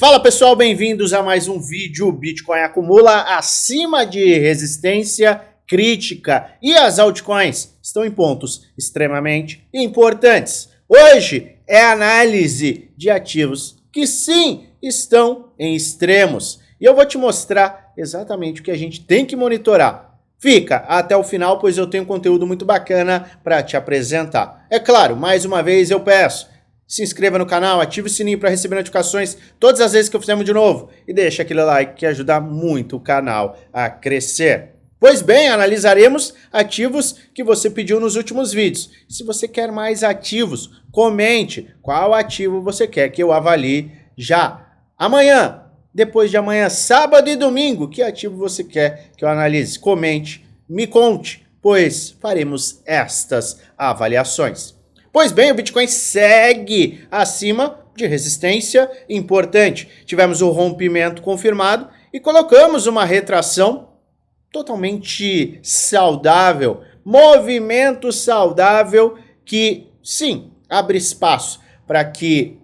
Fala pessoal, bem-vindos a mais um vídeo. O Bitcoin acumula acima de resistência crítica e as altcoins estão em pontos extremamente importantes. Hoje é análise de ativos que sim estão em extremos e eu vou te mostrar exatamente o que a gente tem que monitorar. Fica até o final, pois eu tenho conteúdo muito bacana para te apresentar. É claro, mais uma vez eu peço, se inscreva no canal, ative o sininho para receber notificações todas as vezes que eu fizermos de novo. E deixa aquele like que ajuda muito o canal a crescer. Pois bem, analisaremos ativos que você pediu nos últimos vídeos. Se você quer mais ativos, comente qual ativo você quer que eu avalie já. Amanhã, depois de amanhã, sábado e domingo, que ativo você quer que eu analise? Comente, me conte, pois faremos estas avaliações. Pois bem, o Bitcoin segue acima de resistência importante. Tivemos o rompimento confirmado e colocamos uma retração totalmente saudável, movimento saudável que, sim, abre espaço para que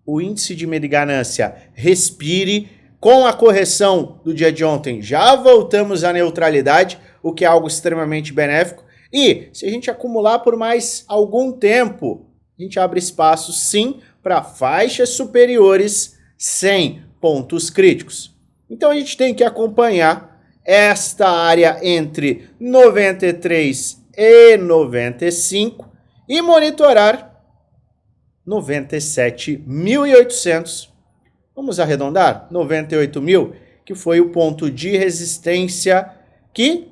o índice de medo e ganância respire. Com a correção do dia de ontem, já voltamos à neutralidade, o que é algo extremamente benéfico. E se a gente acumular por mais algum tempo, a gente abre espaço sim para faixas superiores sem pontos críticos. Então a gente tem que acompanhar esta área entre 93 e 95 e monitorar 97.800. Vamos arredondar? 98.000, que foi o ponto de resistência que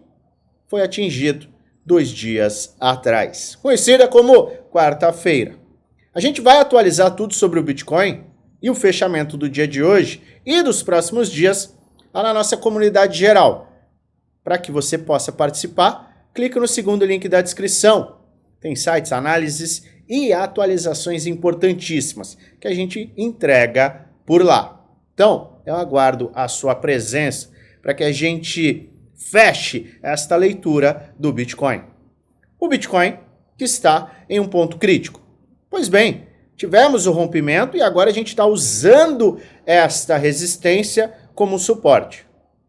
foi atingido 2 dias atrás, conhecida como quarta-feira. A gente vai atualizar tudo sobre o Bitcoin e o fechamento do dia de hoje e dos próximos dias lá na nossa comunidade geral. Para que você possa participar, clique no segundo link da descrição. Tem sites, análises e atualizações importantíssimas que a gente entrega por lá. Então, eu aguardo a sua presença para que a gente feche esta leitura do Bitcoin. O Bitcoin que está em um ponto crítico. Pois bem, tivemos o rompimento e agora a gente está usando esta resistência como suporte.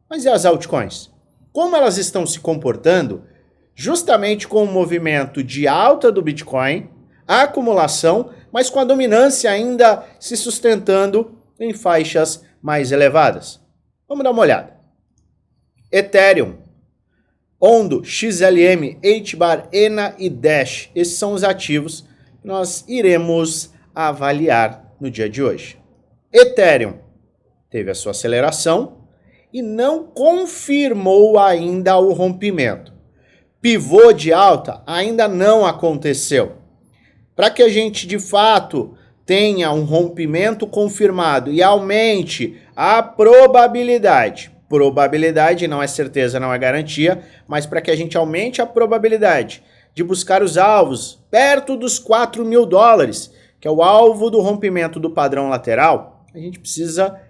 Mas e as altcoins? Como elas estão se comportando justamente com o movimento de alta do Bitcoin, a acumulação, mas com a dominância ainda se sustentando em faixas mais elevadas? Vamos dar uma olhada. Ethereum, Ondo, XLM, HBAR, ENA e Dash. Esses são os ativos que nós iremos avaliar no dia de hoje. Ethereum teve a sua aceleração e não confirmou ainda o rompimento. Pivô de alta ainda não aconteceu. Para que a gente de fato tenha um rompimento confirmado e aumente a probabilidade não é certeza, não é garantia, mas para que a gente aumente a probabilidade de buscar os alvos perto dos $4.000, que é o alvo do rompimento do padrão lateral, a gente precisa,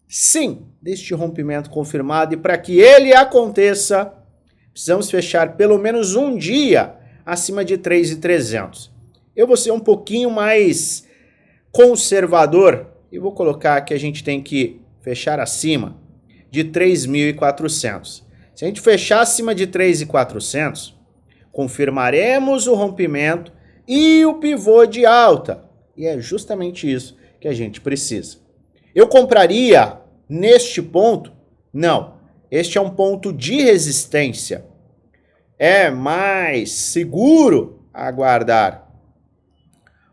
sim, deste rompimento confirmado. E para que ele aconteça, precisamos fechar pelo menos um dia acima de 3.300. Eu vou ser um pouquinho mais conservador e vou colocar que a gente tem que fechar acima de 3.400. Se a gente fechar acima de 3.400, confirmaremos o rompimento e o pivô de alta. E é justamente isso que a gente precisa. Eu compraria neste ponto? Não. Este é um ponto de resistência. É mais seguro aguardar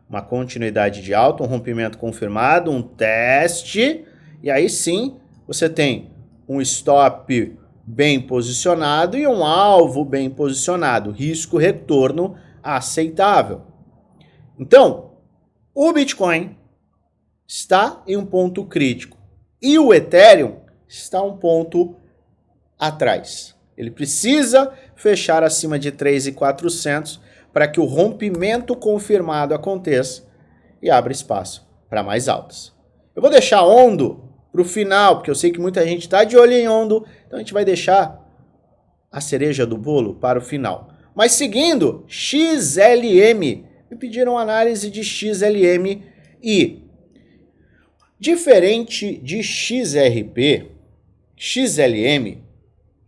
uma continuidade de alta, um rompimento confirmado, um teste, e aí sim você tem um stop bem posicionado e um alvo bem posicionado, risco-retorno aceitável. Então, o Bitcoin está em um ponto crítico e o Ethereum está um ponto atrás. Ele precisa fechar acima de 3.400 para que o rompimento confirmado aconteça e abra espaço para mais altas. Eu vou deixar Ondo para o final, porque eu sei que muita gente está de olho em Ondo, então a gente vai deixar a cereja do bolo para o final. Mas seguindo, XLM, me pediram análise de XLM e Diferente de XRP, XLM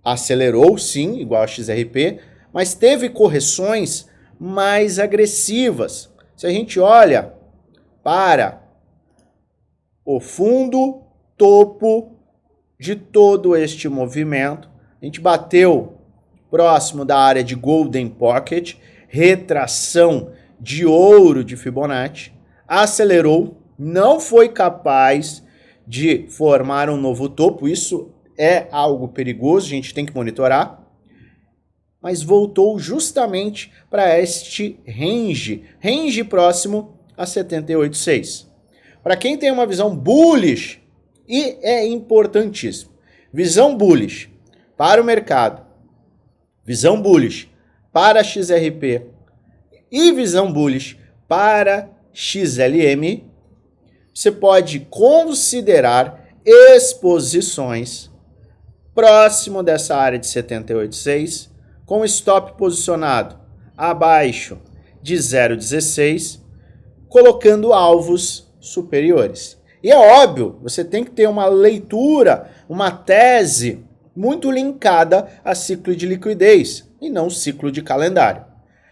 acelerou sim, igual a XRP, mas teve correções mais agressivas. Se a gente olha para o fundo topo de todo este movimento, a gente bateu próximo da área de Golden Pocket, retração de ouro de Fibonacci, acelerou, não foi capaz de formar um novo topo, isso é algo perigoso, a gente tem que monitorar, mas voltou justamente para este range próximo a 78,6. Para quem tem uma visão bullish, e é importantíssimo, visão bullish para o mercado, visão bullish para XRP e visão bullish para XLM, você pode considerar exposições próximo dessa área de 78,6, com stop posicionado abaixo de 0,16, colocando alvos superiores. E é óbvio, você tem que ter uma leitura, uma tese muito linkada a ciclo de liquidez e não ciclo de calendário.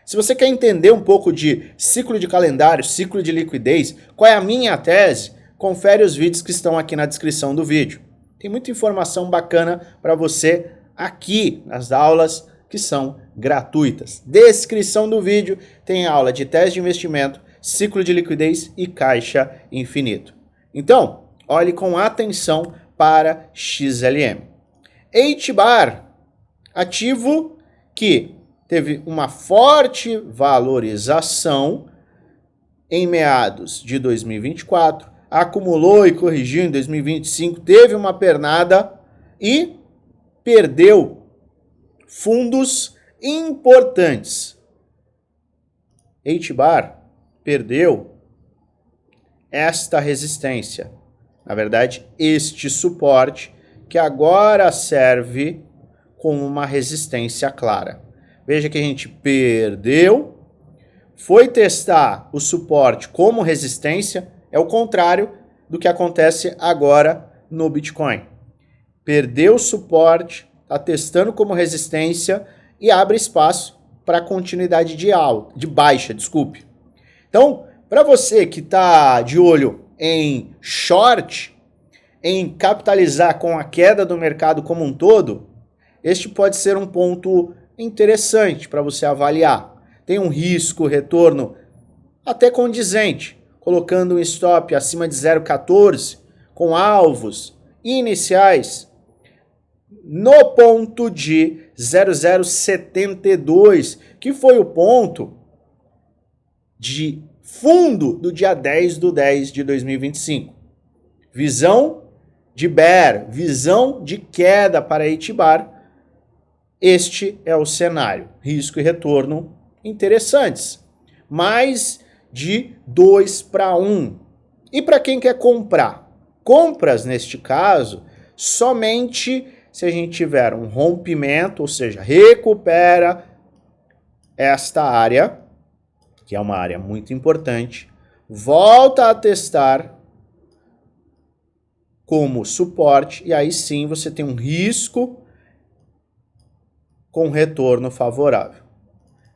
Se você quer entender um pouco de ciclo de calendário, ciclo de liquidez, qual é a minha tese, confere os vídeos que estão aqui na descrição do vídeo. Tem muita informação bacana para você aqui nas aulas que são gratuitas. Descrição do vídeo tem aula de tese de investimento, ciclo de liquidez e caixa infinito. Então, olhe com atenção para XLM. HBAR, ativo que teve uma forte valorização em meados de 2024, acumulou e corrigiu em 2025, teve uma pernada e perdeu fundos importantes. HBAR perdeu esta resistência, na verdade, este suporte, que agora serve como uma resistência clara. Veja que a gente perdeu, foi testar o suporte como resistência, é o contrário do que acontece agora no Bitcoin. Perdeu o suporte, está testando como resistência e abre espaço para continuidade de baixa, desculpe. Então, para você que está de olho em short, em capitalizar com a queda do mercado como um todo, este pode ser um ponto interessante para você avaliar. Tem um risco, retorno até condizente, colocando um stop acima de 0,14, com alvos iniciais no ponto de 0,072, que foi o ponto de fundo do dia 10/10 de 2025. Visão de bear, visão de queda para HBAR. Este é o cenário. Risco e retorno interessantes. Mais de 2/1. E para quem quer comprar? Compras, neste caso, somente se a gente tiver um rompimento, ou seja, recupera esta área, que é uma área muito importante, volta a testar como suporte, e aí sim você tem um risco com retorno favorável.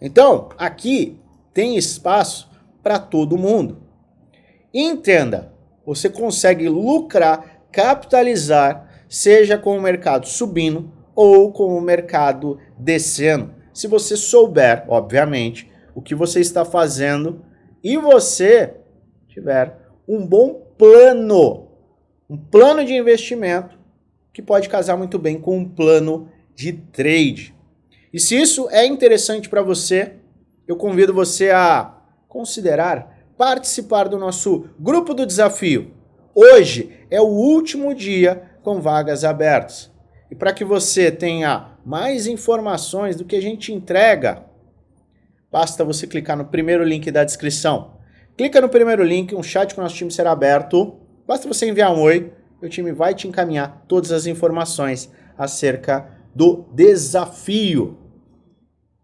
Então, aqui tem espaço para todo mundo. Entenda, você consegue lucrar, capitalizar, seja com o mercado subindo ou com o mercado descendo. Se você souber, obviamente, o que você está fazendo e você tiver um bom plano, um plano de investimento que pode casar muito bem com um plano de trade. E se isso é interessante para você, eu convido você a considerar participar do nosso grupo do desafio. Hoje é o último dia com vagas abertas. E para que você tenha mais informações do que a gente entrega, basta você clicar no primeiro link da descrição. Clica no primeiro link, um chat com o nosso time será aberto. Basta você enviar um oi, o time vai te encaminhar todas as informações acerca do desafio.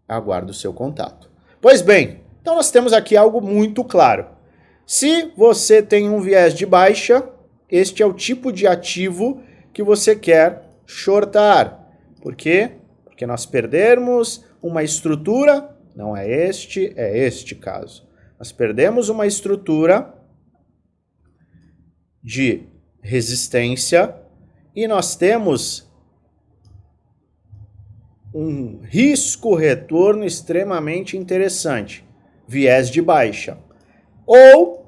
Aguardo o seu contato. Pois bem, então nós temos aqui algo muito claro. Se você tem um viés de baixa, este é o tipo de ativo que você quer shortar. Por quê? Porque nós perdemos uma estrutura, não é este caso. Nós perdemos uma estrutura de resistência e nós temos um risco-retorno extremamente interessante, viés de baixa. Ou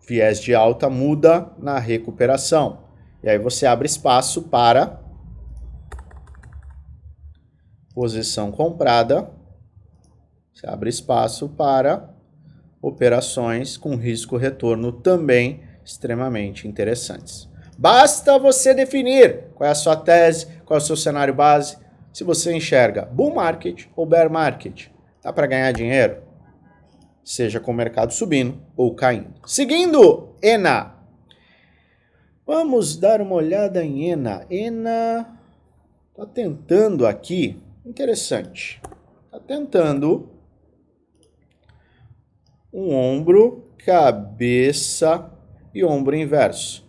viés de alta muda na recuperação. E aí você abre espaço para posição comprada, você abre espaço para operações com risco-retorno também extremamente interessantes. Basta você definir qual é a sua tese, qual é o seu cenário base, se você enxerga bull market ou bear market. Dá para ganhar dinheiro? Seja com o mercado subindo ou caindo. Seguindo, ENA. Vamos dar uma olhada em ENA. ENA está tentando aqui, interessante, está tentando um ombro, cabeça e ombro inverso.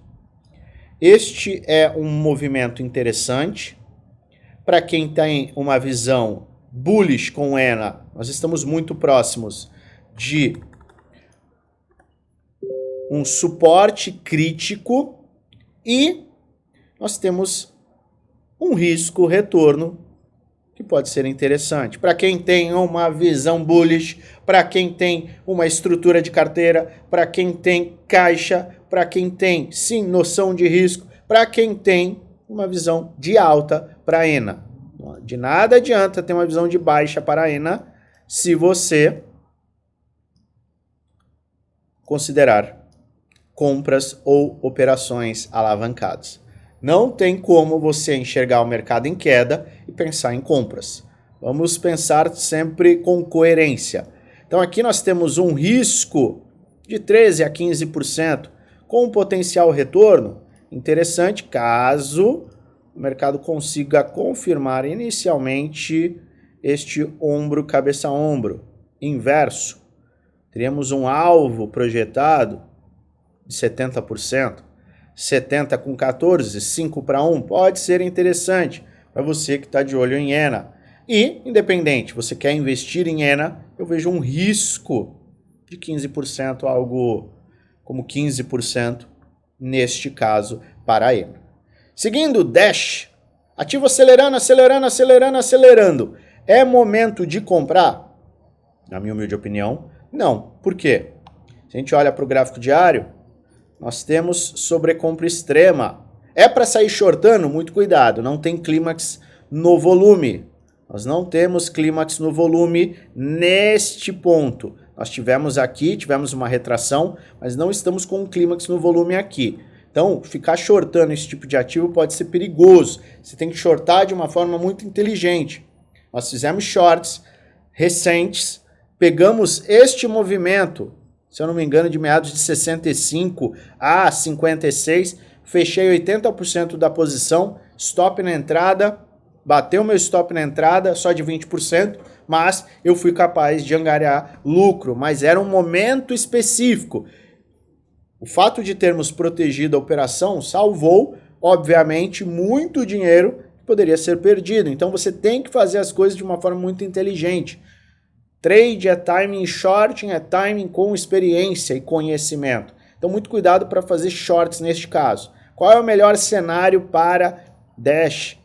Este é um movimento interessante. Para quem tem uma visão bullish com ENA, nós estamos muito próximos de um suporte crítico e nós temos um risco-retorno que pode ser interessante. Para quem tem uma visão bullish, para quem tem uma estrutura de carteira, para quem tem caixa, para quem tem, sim, noção de risco, para quem tem uma visão de alta para a ENA. De nada adianta ter uma visão de baixa para a ENA se você considerar compras ou operações alavancadas. Não tem como você enxergar o mercado em queda e pensar em compras. Vamos pensar sempre com coerência. Então aqui nós temos um risco de 13% a 15%, com um potencial retorno interessante caso o mercado consiga confirmar inicialmente este ombro, cabeça-ombro inverso. Teríamos um alvo projetado de 70%, 70 com 14, 5 para 1, pode ser interessante para você que está de olho em ENA. E, independente, você quer investir em ENA, eu vejo um risco de 15%, algo como 15% neste caso para a ENA. Seguindo, Dash, ativo acelerando, acelerando, acelerando, acelerando. É momento de comprar? Na minha humilde opinião, não. Por quê? Se a gente olha para o gráfico diário, nós temos sobrecompra extrema. É para sair shortando? Muito cuidado, não tem clímax no volume. Nós não temos clímax no volume neste ponto. Nós tivemos aqui, tivemos uma retração, mas não estamos com um clímax no volume aqui. Então, ficar shortando esse tipo de ativo pode ser perigoso. Você tem que shortar de uma forma muito inteligente. Nós fizemos shorts recentes, pegamos este movimento, se eu não me engano, de meados de 65 a 56, fechei 80% da posição, stop na entrada, bateu meu stop na entrada, só de 20%, mas eu fui capaz de angariar lucro, mas era um momento específico. O fato de termos protegido a operação salvou, obviamente, muito dinheiro que poderia ser perdido. Então você tem que fazer as coisas de uma forma muito inteligente. Trade é timing, shorting é timing com experiência e conhecimento. Então muito cuidado para fazer shorts neste caso. Qual é o melhor cenário para Dash?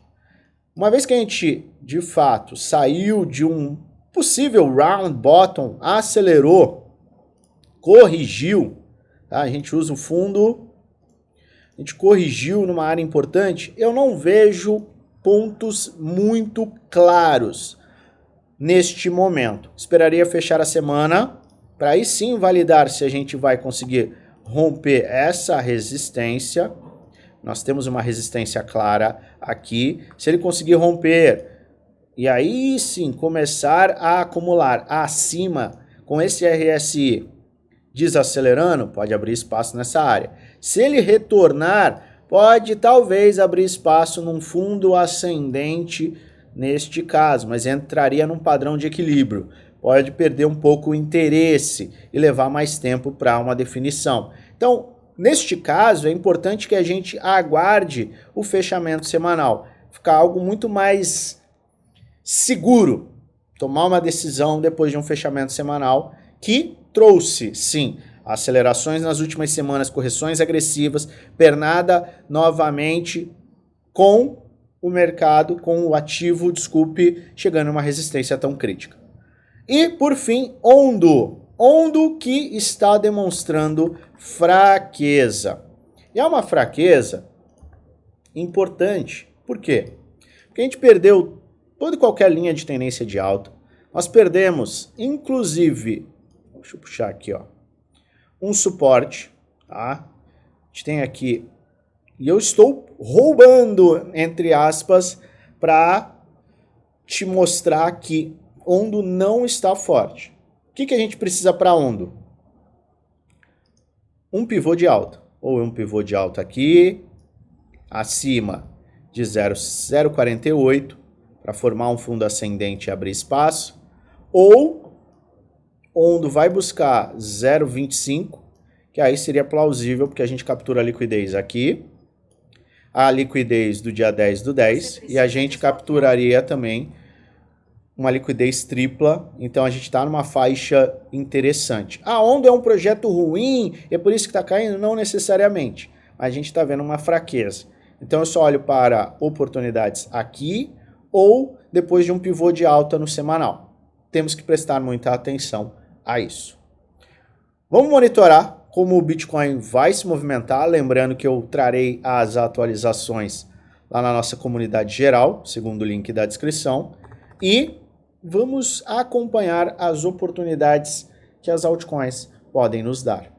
Uma vez que a gente, de fato, saiu de um possível round bottom, acelerou, corrigiu, tá? A gente usa o fundo, a gente corrigiu numa área importante, eu não vejo pontos muito claros neste momento. Esperaria fechar a semana para aí sim validar se a gente vai conseguir romper essa resistência. Nós temos uma resistência clara aqui. Se ele conseguir romper e aí sim começar a acumular acima com esse RSI desacelerando, pode abrir espaço nessa área. Se ele retornar, pode talvez abrir espaço num fundo ascendente neste caso, mas entraria num padrão de equilíbrio. Pode perder um pouco o interesse e levar mais tempo para uma definição. Então, neste caso, é importante que a gente aguarde o fechamento semanal. Ficar algo muito mais seguro. Tomar uma decisão depois de um fechamento semanal que trouxe, sim, acelerações nas últimas semanas, correções agressivas, pernada novamente com o mercado, com o ativo, chegando a uma resistência tão crítica. E, por fim, Ondo que está demonstrando fraqueza. E é uma fraqueza importante. Por quê? Porque a gente perdeu toda e qualquer linha de tendência de alta. Nós perdemos, inclusive, deixa eu puxar aqui, ó, um suporte, tá? A gente tem aqui, e eu estou roubando, entre aspas, para te mostrar que Ondo não está forte. O que a gente precisa para Ondo? Um pivô de alta, ou um pivô de alta aqui, acima de 0,048, para formar um fundo ascendente e abrir espaço, ou Ondo vai buscar 0,25, que aí seria plausível, porque a gente captura a liquidez aqui, a liquidez do dia 10 do 10, e a gente capturaria também uma liquidez tripla, então a gente está numa faixa interessante. A Ondo é um projeto ruim, é por isso que está caindo? Não necessariamente, mas a gente está vendo uma fraqueza. Então eu só olho para oportunidades aqui, ou depois de um pivô de alta no semanal. Temos que prestar muita atenção a isso. Vamos monitorar como o Bitcoin vai se movimentar, lembrando que eu trarei as atualizações lá na nossa comunidade geral, segundo o link da descrição, e vamos acompanhar as oportunidades que as altcoins podem nos dar.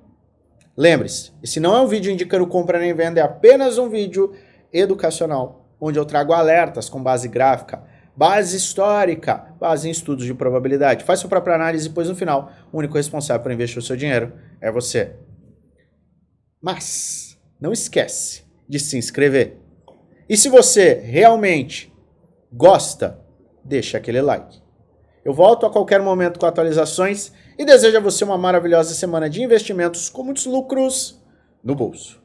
Lembre-se, esse não é um vídeo indicando compra nem venda, é apenas um vídeo educacional, onde eu trago alertas com base gráfica, base histórica, base em estudos de probabilidade. Faz sua própria análise e depois no final, o único responsável por investir o seu dinheiro é você. Mas não esquece de se inscrever. E se você realmente gosta, deixa aquele like. Eu volto a qualquer momento com atualizações e desejo a você uma maravilhosa semana de investimentos com muitos lucros no bolso.